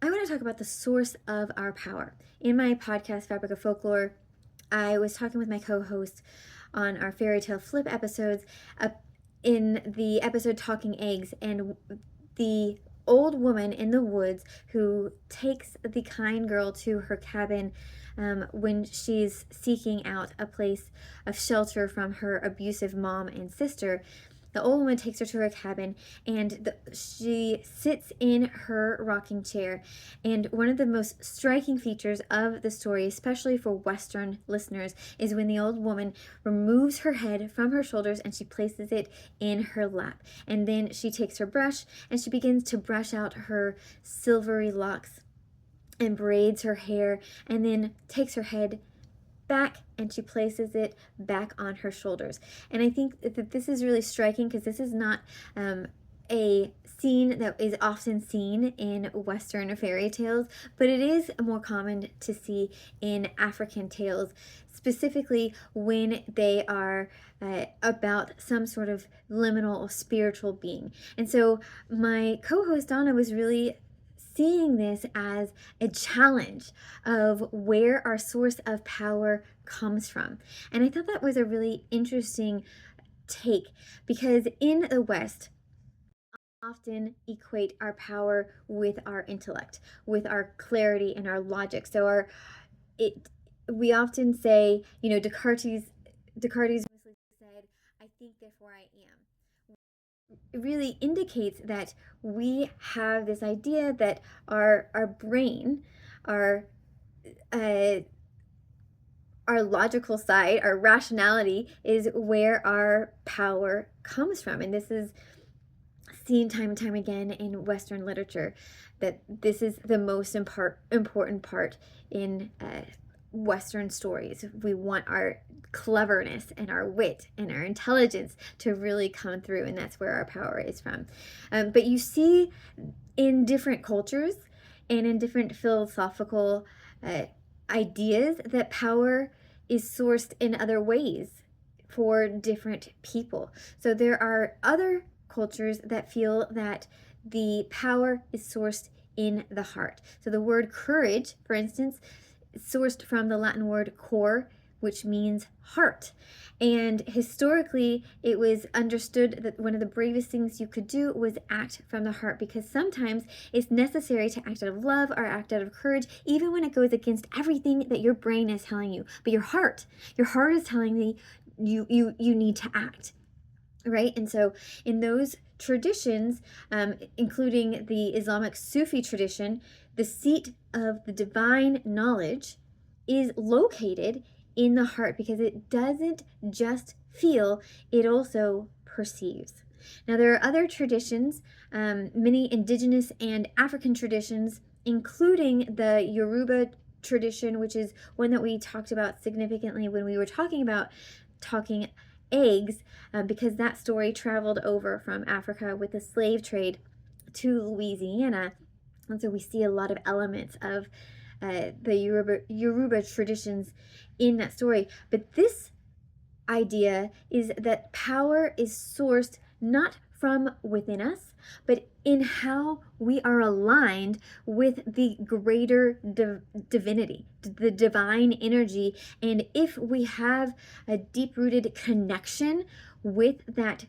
I want to talk about the source of our power. In my podcast, Fabric of Folklore, I was talking with my co-host on our fairy tale flip episodes in the episode Talking Eggs, and the old woman in the woods who takes the kind girl to her cabin when she's seeking out a place of shelter from her abusive mom and sister. The old woman takes her to her cabin, and she sits in her rocking chair. And one of the most striking features of the story, especially for Western listeners, is when the old woman removes her head from her shoulders and she places it in her lap. And then she takes her brush and she begins to brush out her silvery locks and braids her hair, and then takes her head back and she places it back on her shoulders. And I think that this is really striking because this is not a scene that is often seen in Western fairy tales, but it is more common to see in African tales, specifically when they are about some sort of liminal or spiritual being. And so my co-host Donna was really seeing this as a challenge of where our source of power comes from. And I thought that was a really interesting take, because in the West, we often equate our power with our intellect, with our clarity and our logic. So we often say, Descartes said, "I think, therefore I am." It really indicates that we have this idea that our brain, our logical side, our rationality is where our power comes from. And this is seen time and time again in Western literature, that this is the most important part in Western stories. We want our cleverness and our wit and our intelligence to really come through, and that's where our power is from. But you see in different cultures and in different philosophical ideas that power is sourced in other ways for different people. So there are other cultures that feel that the power is sourced in the heart. So the word courage, for instance, sourced from the Latin word cor, which means heart. And historically, it was understood that one of the bravest things you could do was act from the heart, because sometimes it's necessary to act out of love or act out of courage, even when it goes against everything that your brain is telling you. But your heart is telling you need to act, right? And so in those traditions, including the Islamic Sufi tradition, the seat of the divine knowledge is located in the heart, because it doesn't just feel, it also perceives. Now, there are other traditions, many indigenous and African traditions, including the Yoruba tradition, which is one that we talked about significantly when we were talking about Talking Eggs, because that story traveled over from Africa with the slave trade to Louisiana. And so we see a lot of elements of the Yoruba traditions in that story. But this idea is that power is sourced not from within us, but in how we are aligned with the greater divinity, the divine energy. And if we have a deep-rooted connection with that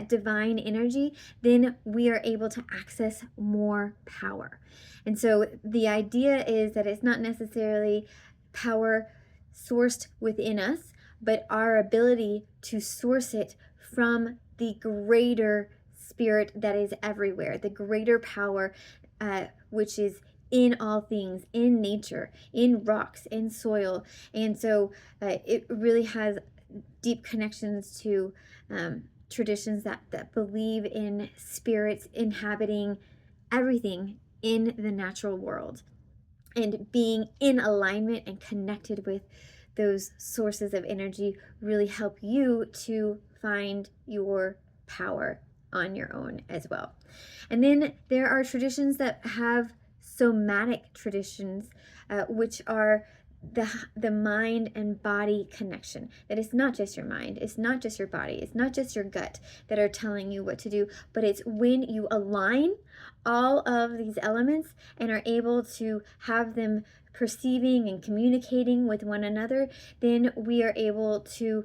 divine energy, then we are able to access more power. And so the idea is that it's not necessarily power sourced within us, but our ability to source it from the greater spirit that is everywhere, the greater power which is in all things, in nature, in rocks, in soil. And so it really has deep connections to traditions that believe in spirits inhabiting everything in the natural world, and being in alignment and connected with those sources of energy really help you to find your power on your own as well. And then there are traditions that have somatic traditions, which are the mind and body connection. That it's not just your mind, it's not just your body, it's not just your gut that are telling you what to do, but it's when you align all of these elements and are able to have them perceiving and communicating with one another, then we are able to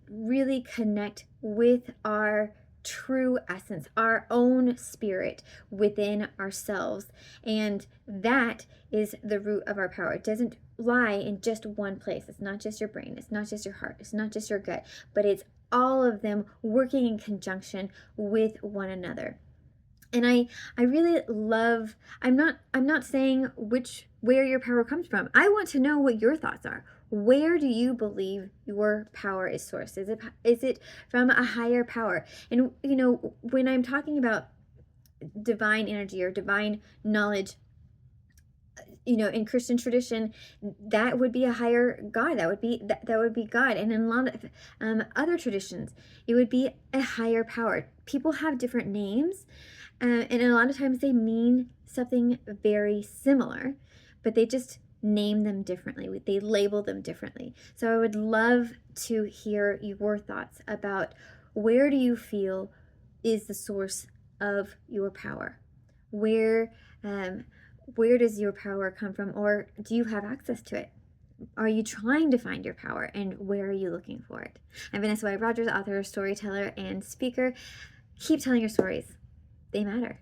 really connect with our true essence, our own spirit within ourselves. And that is the root of our power. It doesn't lie in just one place. It's not just your brain, it's not just your heart, it's not just your gut, but it's all of them working in conjunction with one another. And I really love, I'm not saying where your power comes from. I want to know what your thoughts are. Where do you believe your power is sourced? Is it from a higher power? And when I'm talking about divine energy or divine knowledge, in Christian tradition, that would be a higher God. That would be God. And in a lot of other traditions, it would be a higher power. People have different names, and a lot of times they mean something very similar, but they just name them differently. They label them differently. So I would love to hear your thoughts about where do you feel is the source of your power? Where does your power come from, or do you have access to it? Are you trying to find your power, and where are you looking for it? I'm Vanessa White Rogers, author, storyteller, and speaker. Keep telling your stories. They matter.